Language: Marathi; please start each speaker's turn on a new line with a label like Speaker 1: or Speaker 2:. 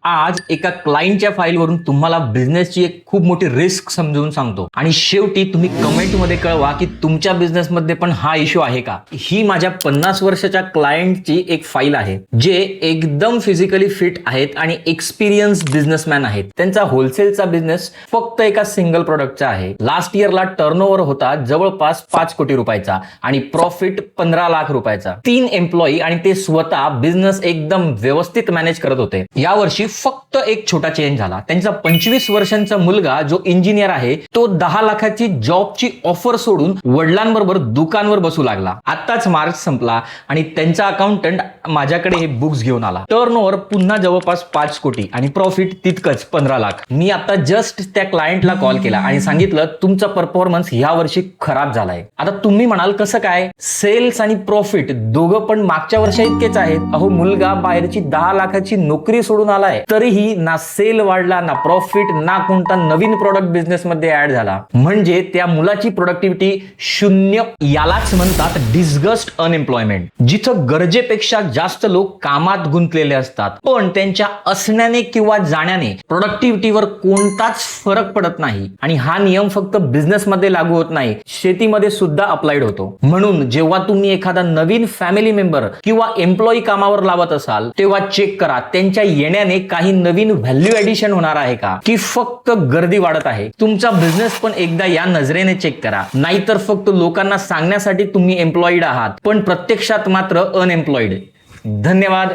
Speaker 1: आज एका क्लायंटच्या फाईलवरून तुम्हाला बिझनेसची एक खूप मोठी रिस्क समजून सांगतो आणि शेवटी तुम्ही कमेंटमध्ये कळवा की तुमच्या बिझनेसमध्ये पण हा इश्यू आहे का. ही माझ्या 50 वर्षाच्या क्लायंटची एक फाईल आहे जे एकदम फिजिकली फिट आहेत आणि एक्सपिरियन्स बिझनेसमॅन आहेत. त्यांचा होलसेलचा बिझनेस फक्त एका सिंगल प्रोडक्टचा आहे. लास्ट इयरला टर्नओव्हर होता जवळपास 5 कोटी रुपयाचा आणि प्रॉफिट 15 लाख रुपयाचा. 3 एम्प्लॉई आणि ते स्वतः बिझनेस एकदम व्यवस्थित मॅनेज करत होते. यावर्षी फक्त एक छोटा चेंज झाला. त्यांचा 25 वर्षांचा मुलगा जो इंजिनियर आहे तो 10 लाखाची जॉबची ऑफर सोडून वडिलांबरोबर दुकानवर बसू लागला. आताच मार्च संपला आणि त्यांचा अकाउंटंट माझ्याकडे हे बुक्स घेऊन आला. टर्नओव्हर पुन्हा जवळपास 5 कोटी आणि प्रॉफिट तितकंच 15 लाख. मी आता जस्ट त्या क्लायंटला कॉल केला आणि सांगितलं तुमचा परफॉर्मन्स ह्या वर्षी खराब झालाय. आता तुम्ही म्हणाल कसं काय? सेल्स आणि प्रॉफिट दोघं पण मागच्या वर्षा इतकेच आहेत. अहो, मुलगा बाहेरची 10 लाखाची नोकरी सोडून आलाय तरीही ना सेल वाढला ना प्रॉफिट ना कोणता नवीन प्रोडक्ट बिझनेस मध्ये ऍड झाला. म्हणजे त्या मुलाची प्रोडक्टिव्हिटी 0. यालाच म्हणतात डिस्गस्ट अनएम्प्लॉयमेंट. जिथं गरजेपेक्षा जास्त लोक कामात गुंतलेले असतात पण त्यांच्या असण्याने किंवा जाण्याने प्रोडक्टिव्हिटीवर कोणताच फरक पडत नाही. आणि हा नियम फक्त बिझनेस मध्ये लागू होत नाही, शेतीमध्ये सुद्धा अप्लाइड होतो. म्हणून जेव्हा तुम्ही एखादा नवीन फॅमिली मेंबर किंवा एम्प्लॉई कामावर लावत असाल तेव्हा चेक करा त्यांच्या येण्याने काही नवीन व्हॅल्यू ऍडिशन होणार आहे का, की फक्त गर्दी वाढत आहे. तुमचा बिझनेस पण एकदा या नजरेने चेक करा. नाहीतर फक्त लोकांना सांगण्यासाठी तुम्ही एम्प्लॉईड आहात पण प्रत्यक्षात मात्र अनएम्प्लॉईड. धन्यवाद.